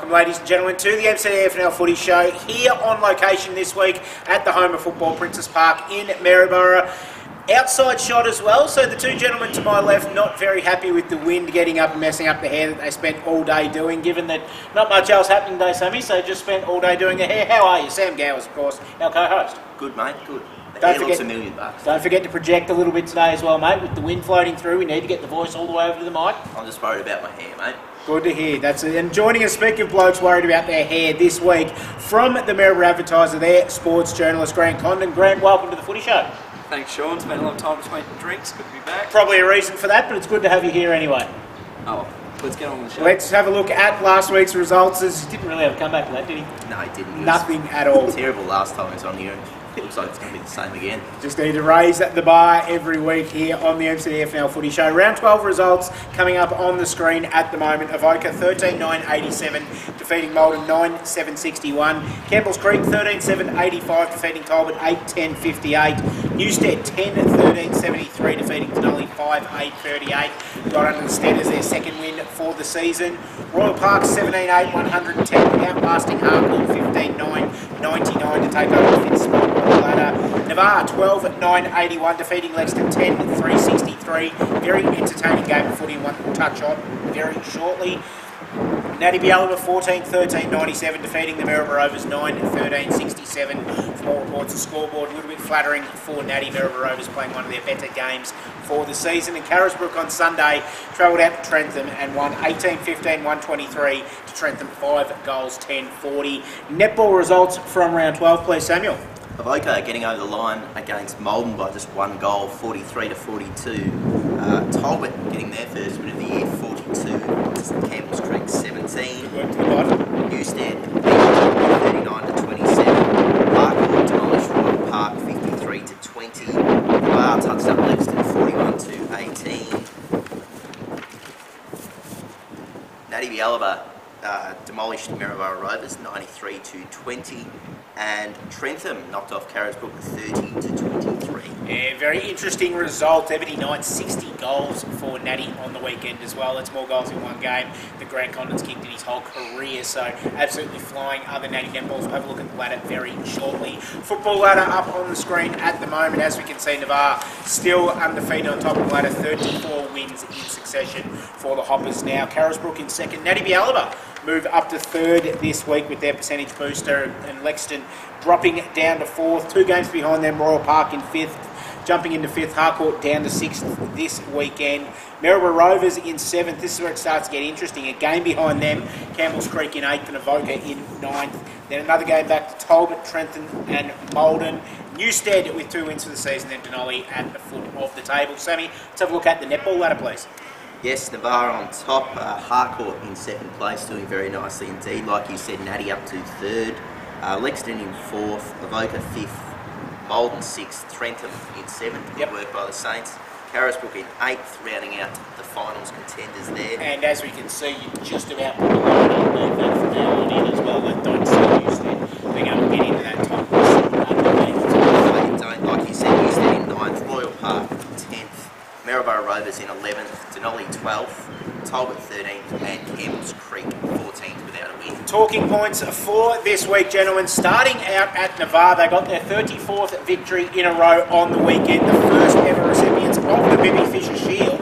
welcome, ladies and gentlemen, to the MCDFNL Footy Show, here on location this week at the home of football, Princes Park in Maryborough. Outside shot as well, so the two gentlemen to my left not very happy with the wind getting up and messing up the hair that they spent all day doing, given that not much else happening today, Sammy, so just spent all day doing their hair. How are you? Sam Gowers, of course, our co-host. Good, mate, good. The hair looks $1 million. Don't forget to project a little bit today as well, mate. With the wind floating through, we need to get the voice all the way over to the mic. I'm just worried about my hair, mate. Good to hear. That's it. And joining us, speaking of blokes worried about their hair this week, from the Maryborough Advertiser, their sports journalist, Grant Condon. Grant, welcome to the Footy Show. Thanks, Sean. Spent a lot of time between drinks. Good to be back. Probably a reason for that, but it's good to have you here anyway. Oh, let's get on with the show. Let's have a look at last week's results. He didn't really have a comeback for that, did he? No, he didn't. Nothing at all. Terrible last time he was on here. It looks like it's going to be the same again. Just need to raise the bar every week here on the MCDFNL Footy Show. Round 12 results coming up on the screen at the moment. Avoca 13-9-87 defeating Malden 9-7-61. Campbell's Creek 13-7-85 defeating Talbot 8-10-58. Newstead 10-13-73 defeating Denali 5-8-38. Got under the Stead as their second win for the season. Royal Park 17-8-110 outlasting Harcourt 15-9-99 to take over the fifth spot. Navarre 12-9-81 defeating Lexington 10-3-63. Very entertaining game of footy, and one we'll touch on very shortly. Natty Bialama 14-13-97 defeating the Maryborough Rovers 9-13-67. For more reports, the scoreboard a little bit flattering for Natty. Maryborough Rovers playing one of their better games for the season. And Carisbrook on Sunday travelled out to Trentham and won 18-15-123 to Trentham 5 goals 10-40. Netball results from round 12, please, Samuel. Avoca getting over the line against Malden by just one goal, 43-42. Talbot getting their first win of the year, 42. Campbell's Creek 17. Newstead 39-27. Harcourt demolished Royal Park 53-20. Navarre touched up Lexington 41-18. Natty Bialaba demolished Maryborough Rovers 93-20. And Trentham knocked off Carisbrook 30-23. Yeah, very interesting result. Ebony Knight 60 goals for Natty on the weekend as well. That's more goals in one game than Grant Condon's kicked in his whole career. So absolutely flying other Natty netballs. We'll have a look at the ladder very shortly. Football ladder up on the screen at the moment. As we can see, Navarre still undefeated on top of the ladder. 34 wins in succession for the Hoppers now. Carisbrook in second. Natty Bialaba move up to third this week with their percentage booster, and Lexington dropping down to fourth. 2 games behind them, Royal Park in fifth. Jumping into fifth, Harcourt down to sixth this weekend. Maryborough Rovers in seventh. This is where it starts to get interesting. A game behind them, Campbell's Creek in eighth and Avoca in ninth. Then another game back to Talbot, Trentham and Malden. Newstead with 2 wins for the season, then Denali at the foot of the table. Sammy, let's have a look at the netball ladder, please. Yes, Navarre on top, Harcourt in second place, doing very nicely indeed. Like you said, Natty up to third, Lexington in fourth, Avoca fifth, Malden sixth, Trentham in seventh. Good work by the Saints. Carisbrook in eighth, rounding out the finals contenders there. And as we can see, you just about put a line underneath that from now on in as well. That don't see Newstead being able to get into that top list. They don't, like you said, Newstead in ninth, Royal Park 10th. Maryborough Rovers in 11th, Denali 12th, Talbot 13th, and Campbell's Creek 14th without a win. Talking points for this week, gentlemen. Starting out at Navarre, they got their 34th victory in a row on the weekend, the first ever recipients of the Bibby Fisher Shield.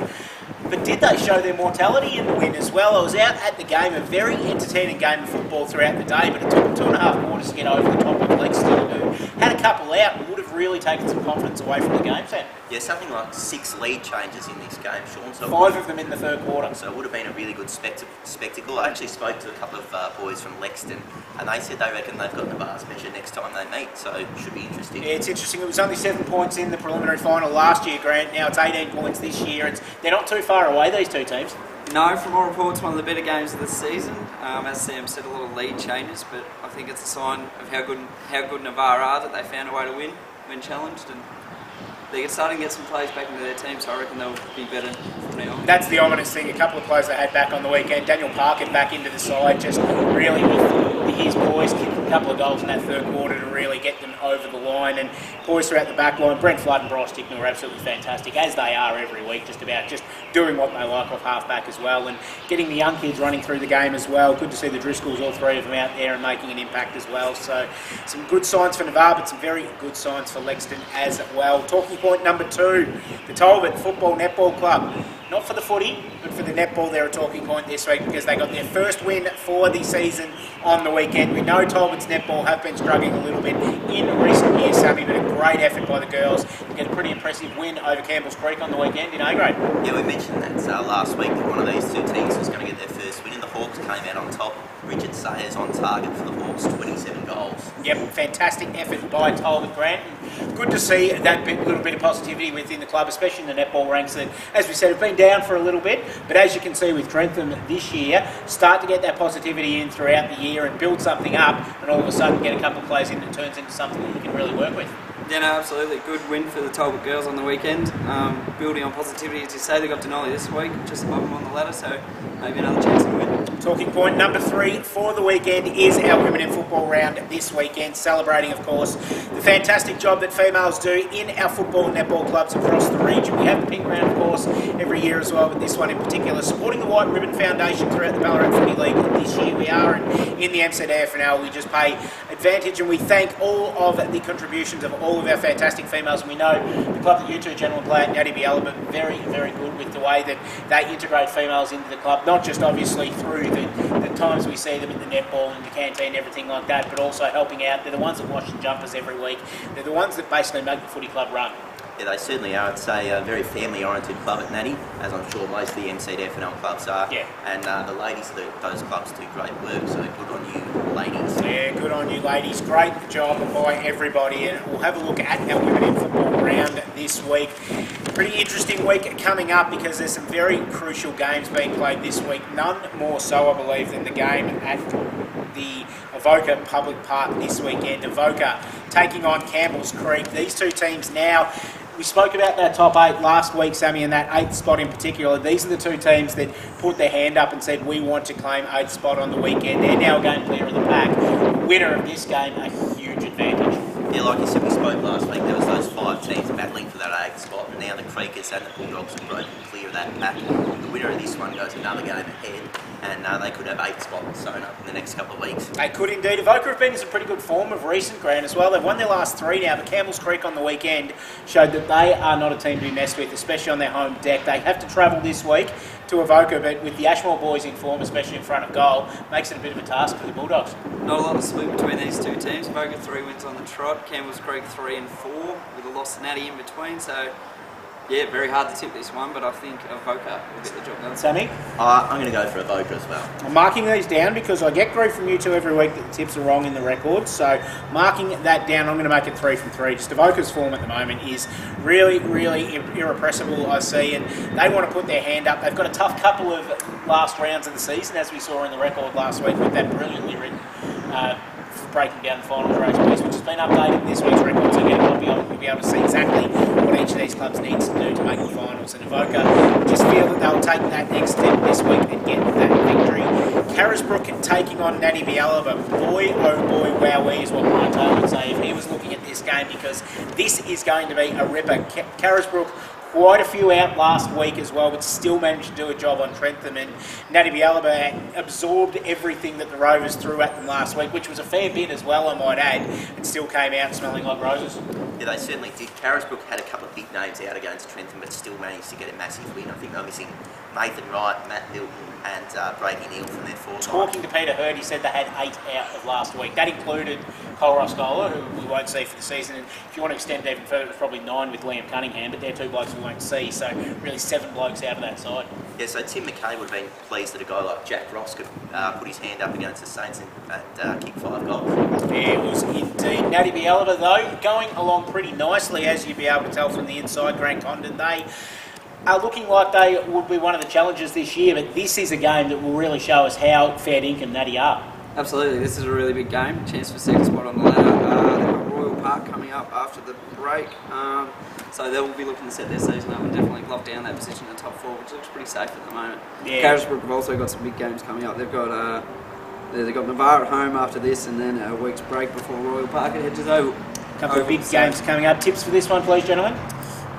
But did they show their mortality in the win as well? I was out at the game, a very entertaining game of football throughout the day, but it took them 2.5 quarters to get over the top of Lexington, who had a couple out and would have really taken some confidence away from the game, Sam. Yeah, something like 6 lead changes in this game, Sean. So 5 of them in the third quarter. So it would have been a really good spectacle. I actually spoke to a couple of boys from Lexington, and they said they reckon they've got Navarre's measure next time they meet, so it should be interesting. Yeah, it's interesting. It was only 7 points in the preliminary final last year, Grant. Now it's 18 points this year. They're not too far away, these two teams. No, from all reports, one of the better games of the season. As Sam said, a lot of lead changes, but I think it's a sign of how good Navarre are that they found a way to win when challenged. And they're starting to get some players back into their team, so I reckon they'll be better from now on. That's the ominous thing. A couple of players they had back on the weekend. Daniel Parker back into the side, just really with his boys kicking a couple of goals in that third quarter to really get them over the line. And boys throughout the back line, Brent Flood and Bryce Dicknell were absolutely fantastic, as they are every week, just doing what they like off half-back as well, and getting the young kids running through the game as well. Good to see the Driscolls, all three of them out there and making an impact as well. So some good signs for Navarre, but some very good signs for Lexington as well. Talking point number 2, the Talbot Football Netball Club. Not for the footy, but for the netball, they're a talking point this week because they got their first win for the season on the weekend. We know Talbot's netball have been struggling a little bit in recent years, Sammy, but a great effort by the girls to get a pretty impressive win over Campbell's Creek on the weekend in A-grade. Yeah, we mentioned that last week that one of these two teams was going to get their first win, and the Hawks came out on top. Richard Sayers on target for the Hawks, 27 goals. Yep, fantastic effort by Talbot, Grant. Good to see that little bit of positivity within the club, especially in the netball ranks that, as we said, have been down for a little bit, but as you can see with Trentham this year, start to get that positivity in throughout the year and build something up, and all of a sudden get a couple of plays in that turns into something that you can really work with. Yeah, no, absolutely. Good win for the Talbot girls on the weekend. Building on positivity, as you say, they got Denali this week, just above them on the ladder, so maybe another chance to win. Talking point number 3 for the weekend is our Women in Football round this weekend, celebrating, of course, the fantastic job that females do in our football and netball clubs across the region. We have the pink round, of course, every year as well, but this one in particular, supporting the White Ribbon Foundation throughout the Ballarat Footy League this year we are, and in the MCDFNL we just pay advantage, and we thank all of the contributions of all of our fantastic females. And we know the club that you two gentlemen play at, Natty Biella, very, very good with the way that they integrate females into the club, not just obviously through the times we see them in the netball and the canteen and everything like that, but also helping out. They're the ones that wash the jumpers every week. They're the ones that basically make the footy club run. Yeah, they certainly are. It's a very family-oriented club at Natty, as I'm sure most of the MCDFNL clubs are. Yeah. And the ladies of those clubs do great work, so good on you, ladies. Yeah, good on you, ladies. Great job by everybody. And we'll have a look at our Women in Football round this week. Pretty interesting week coming up because there's some very crucial games being played this week. None more so, I believe, than the game at the Avoca Public Park this weekend. Avoca taking on Campbell's Creek. These two teams now, we spoke about that top 8 last week, Sammy, and that 8th spot in particular. These are the two teams that put their hand up and said, we want to claim 8th spot on the weekend. They're now a game clear of the pack. Winner of this game, a huge advantage. Yeah, like you said, we spoke last week, there was those 5 teams battling for that 8th spot, and now the Creekers and the Bulldogs have broken clear of that pack. The winner of this one goes another game ahead, and they could have 8th spots sewn up in the next couple of weeks. They could indeed. Avoca have been in some pretty good form of recent, Grant, as well. They've won their last 3 now, but Campbell's Creek on the weekend showed that they are not a team to be messed with, especially on their home deck. They have to travel this week to Avoca, but with the Ashmore boys in form, especially in front of goal, makes it a bit of a task for the Bulldogs. Not a lot of split between these two teams. Avoca 3 wins on the trot, Campbell's Creek 3 and 4 with a loss to Natty in between, so yeah, very hard to tip this one, but I think Avoca will get the job done. Sammy? I'm going to go for Avoca as well. I'm marking these down because I get grief from you two every week that the tips are wrong in the record. So marking that down, I'm going to make it 3 from 3. Just Avoca's form at the moment is really, really irrepressible, I see, and they want to put their hand up. They've got a tough couple of last rounds of the season, as we saw in the record last week with that brilliantly written breaking down the finals race piece, which has been updated in this week's record, so we'll be able to see exactly what each of these clubs needs to do to make the finals. And Avoca just feel that they'll take that next step this week and get that victory. Carisbrook taking on Natty Biella, but boy, oh boy, wowee is what Brian Taylor would say if he was looking at this game, because this is going to be a ripper. Carisbrook, quite a few out last week as well, but still managed to do a job on Trentham, and Natty Biella absorbed everything that the Rovers threw at them last week, which was a fair bit as well, I might add, and still came out smelling like roses. Yeah, they certainly did. Carisbrook had a couple of big names out against Trentham, but still managed to get a massive win. I think they're missing Nathan Wright, Matt Milton and Brady Neal from their forward line. Talking to Peter Hurd, he said they had 8 out of last week. That included Cole Roscola, who we won't see for the season, and if you want to extend it even further, it was probably 9 with Liam Cunningham, but they're 2 blokes we won't see, so really 7 blokes out of that side. Yeah, so Tim McKay would have been pleased that a guy like Jack Ross could put his hand up against the Saints and kick 5 goals. Yeah, it was indeed. Natty Biella, though, going along pretty nicely, as you'd be able to tell from the inside. Grant Condon, they are looking like they would be one of the challengers this year, but this is a game that will really show us how fair dinkum Natty are. Absolutely, this is a really big game. Chance for 2nd spot on the ladder. They've got Royal Park coming up after the break. So they'll be looking to set their season up and definitely lock down that position in the top 4, which looks pretty safe at the moment. Yeah. Carisbrook have also got some big games coming up. They've got Navarre at home after this, and then a week's break before Royal Park at Hedges Oval. A couple of big games coming up. Tips for this one, please, gentlemen?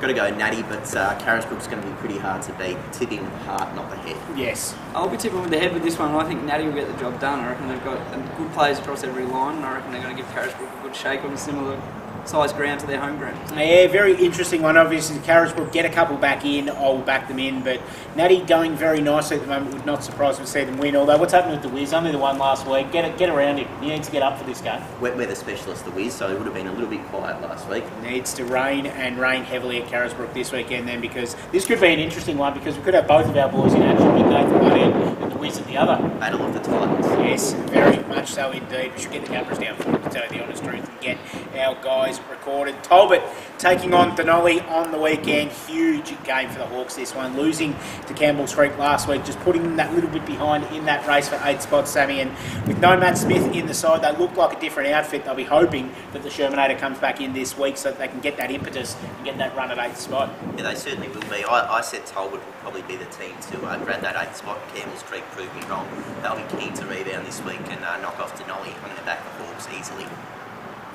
Got to go Natty, but Carisbrook's going to be pretty hard to beat. Tipping the heart, not the head. Yes. I'll be tipping with the head with this one. I think Natty will get the job done. I reckon they've got good players across every line, and I reckon they're going to give Carisbrook a good shake on a similar size ground to their home ground. Yeah, very interesting one. Obviously, Carisbrook get a couple back in. I'll back them in, but Natty going very nicely at the moment. Would not surprise me to see them win. Although, what's happened with the Wiz? Only the one last week. Get around him. He needs to get up for this game. Wet weather specialist, the Wiz, so it would have been a little bit quiet last week. Needs to rain heavily at Carisbrook this weekend then, because this could be an interesting one, because we could have both of our boys in action with Nathan one end and the Wiz at the other. Battle of the Titans. Yes, very much so indeed. We should get the cameras down for it, to tell you the honest truth, and get our guys recorded. Talbot taking on Denali on the weekend. Huge game for the Hawks this one. Losing to Campbell's Creek last week, just putting them that little bit behind in that race for 8 spots, Sammy. And with no Matt Smith in the side, they look like a different outfit. They'll be hoping that the Shermanator comes back in this week so that they can get that impetus and get that run at 8th spot. Yeah, they certainly will be. I said Talbot will probably be the team to grab that 8th spot. Campbell's Creek proved me wrong. They'll be keen to rebound this week and knock off Denali. I'm going to back the Hawks easily.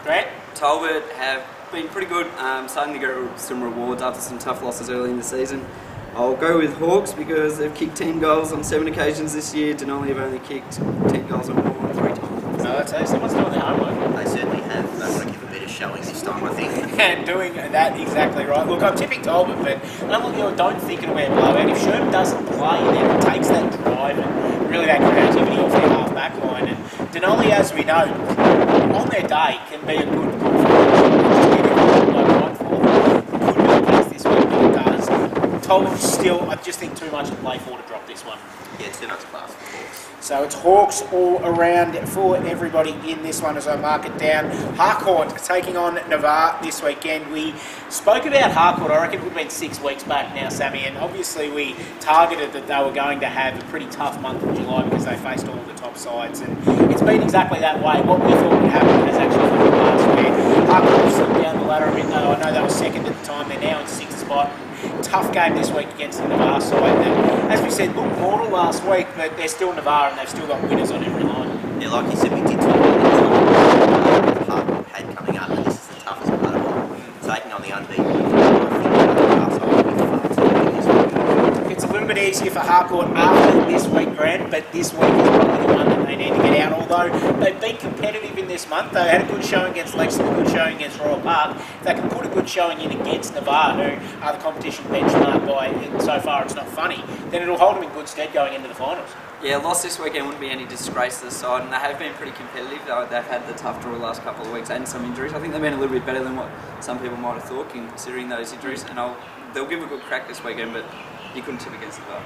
Grant? Talbot have been pretty good, starting to get some rewards after some tough losses early in the season. I'll go with Hawks because they've kicked 10 goals on 7 occasions this year. Denali have only kicked 10 goals or more 3 times. No, I'd say someone's doing their homework. They certainly have. They want to give a better showing this time, I think. And doing that exactly right. Look, I'm tipping Talbot, but don't think it'll be a blowout. If Sherm doesn't play, then it takes that drive and really that creativity off their half-back line. And Denali, as we know, on their day can be a good Talbot still, I just think too much to play for to drop this one. Yeah, too much class for Hawks. So it's Hawks all around for everybody in this one as I mark it down. Harcourt taking on Navarre this weekend. We spoke about Harcourt, I reckon it would have been 6 weeks back now, Sammy, and obviously we targeted that they were going to have a pretty tough month of July because they faced all of the top sides, and it's been exactly that way. What we thought would happen has actually happened last week. Harcourt slipped down the ladder a bit, though. I know they were second at the time, they're now in 6th spot. Tough game this week against the Navarre side. And as we said, looked mortal last week, but they're still Navarre and they've still got winners on every line. Yeah, like you said, we did talk about the Harcourt had coming up, and this is the toughest part of all. Taking on the unbeaten. It's a little bit easier for Harcourt after this week, Grant, but this week is probably the one that they need to get out. Although they've been competitive in this month, they had a good showing against Lexington, a good showing against Royal Park. If they can put a good showing in against Navarre, who are the competition benchmark by so far it's not funny, then it'll hold them in good stead going into the finals. Yeah, loss this weekend wouldn't be any disgrace to the side, and they have been pretty competitive. They've had the tough draw the last couple of weeks and some injuries. I think they've been a little bit better than what some people might have thought, considering those injuries. And they'll give a good crack this weekend, but you couldn't tip against Navarre.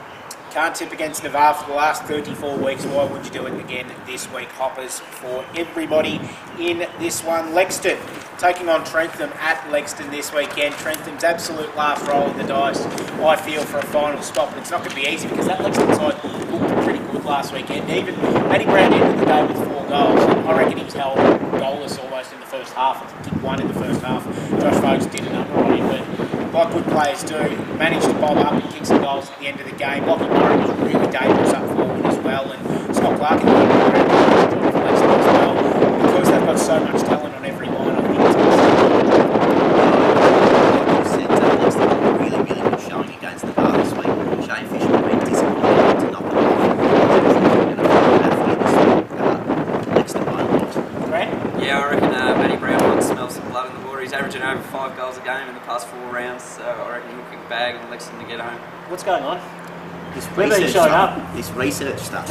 Can't tip against Navarre for the last 34 weeks. Why would you do it again this week? Hoppers for everybody in this one. Lexington taking on Trentham at Lexington this weekend. Trentham's absolute last roll in the dice, I feel, for a final spot, but it's not going to be easy because that Lexington side looked pretty good last weekend. Even Matty Brown ended the day with 4 goals. I reckon he was held goalless almost in the first half. I think he kicked 1 in the first half. Josh Folks did a number on him, but like good players do, managed to bob up and kick some goals at the end of the game. Lachie Murray was really dangerous up forward as well, and Scott Clark for Lexington as well. Because they've got so much talent on every line, I think it's Lexington really good showing against the bar this week. Shane Fisher has been disappointed to knock them off. Lexington by a lot. Grant? Yeah, I reckon Matty Brown might smell some blood in the water. He's averaging over 5 goals a game in the past 4 rounds, so I reckon he'll kick a bag and Lexington to get home. What's going on? We've been showing up. This research stuff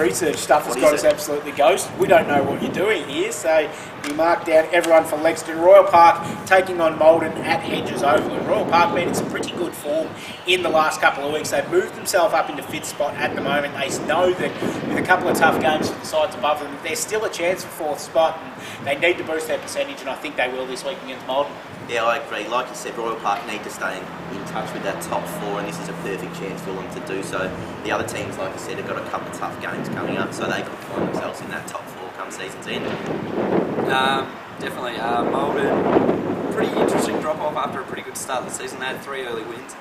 Has got us absolutely ghosted. We don't know what you're doing here, so we mark down everyone for Lexington. Royal Park taking on Maldon at Hedges Oval. And Royal Park been in some pretty good form in the last couple of weeks. They've moved themselves up into 5th spot at the moment. They know that with a couple of tough games for the sides above them, there's still a chance for 4th spot, and they need to boost their percentage, and I think they will this week against Maldon. Yeah, I agree. Like you said, Royal Park need to stay in touch with that top 4, and this is a perfect chance for them to do so. The other teams, like you said, have got a couple of tough games coming up, so they could find themselves in that top 4 come season's end. Definitely. Maldon pretty interesting drop-off after a pretty good start of the season. They had 3 early wins.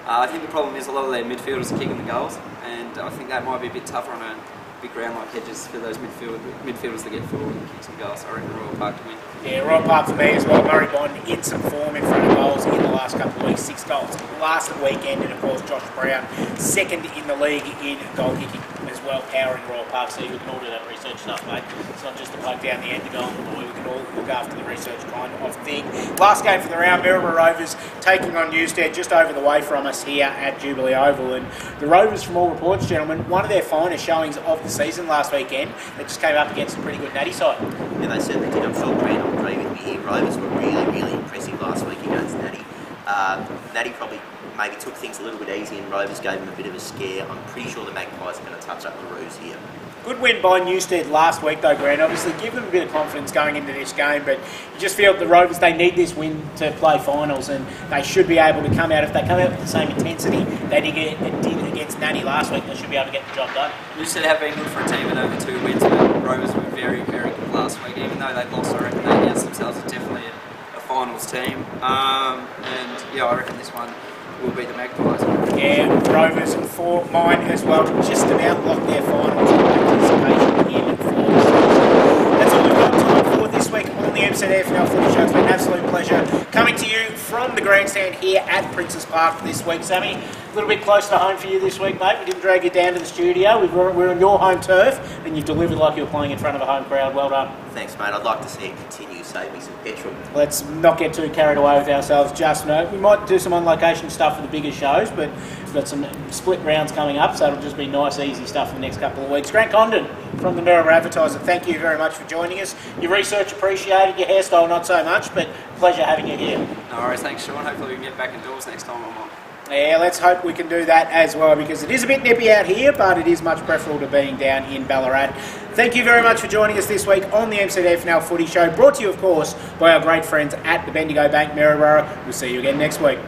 I think the problem is a lot of their midfielders are kicking the goals, and I think that might be a bit tougher on a big ground like Hedges for those midfielders that get forward and kick some goals. So I reckon Royal Park to win. Yeah, Royal Park for me as well. Maryborough in some form in front of goals in the last couple of weeks. 6 goals last weekend, and of course Josh Brown, second in the league in goal kicking as well, powering Royal Park. So we can all do that research stuff, mate. It's not just the plug down the end to goal, we can all look after the research kind of thing. Last game for the round, Maryborough Rovers taking on Newstead just over the way from us here at Jubilee Oval. And the Rovers, from all reports, gentlemen, one of their finest showings of the season last weekend. They just came up against a pretty good Natty side. Yeah, they certainly did. I'm sure Grant will agree with me here. Rovers were really impressive last week against Natty. Natty probably maybe took things a little bit easy and Rovers gave them a bit of a scare. I'm pretty sure the Magpies are going to touch up the Roos here. Good win by Newstead last week though, Grant. Obviously give them a bit of confidence going into this game, but you just feel the Rovers, they need this win to play finals, and they should be able to come out, if they come out with the same intensity they did against Natty last week, they should be able to get the job done. Newstead have been good for a team with over 2 wins, but Rovers were very good last week. Even though they lost, I reckon they announced themselves as definitely a finals team. And yeah, I reckon this one will be the Magpies. Yeah, Rovers for mine as well. Just about locked their finals participation in for. That's all we've got time for this week on the MCDFNL Footy Show. It's been an absolute pleasure coming to you from the grandstand here at Princes Park this week. Sammy, a little bit close to home for you this week, mate. We didn't drag you down to the studio. We're on your home turf, and you've delivered like you were playing in front of a home crowd. Well done. Thanks, mate. I'd like to see it continue. Save me some petrol. Let's not get too carried away with ourselves just now. We might do some on-location stuff for the bigger shows, but we've got some split rounds coming up, so it'll just be nice, easy stuff for the next couple of weeks. Grant Condon from the Maryborough Advertiser, thank you very much for joining us. Your research appreciated, your hairstyle not so much, but pleasure having you here. No worries, thanks Shaun. Hopefully we can get back indoors next time I'm on. Yeah, let's hope we can do that as well, because it is a bit nippy out here, but it is much preferable to being down in Ballarat. Thank you very much for joining us this week on the MCDFNL Footy Show, brought to you, of course, by our great friends at the Bendigo Bank Maryborough. We'll see you again next week.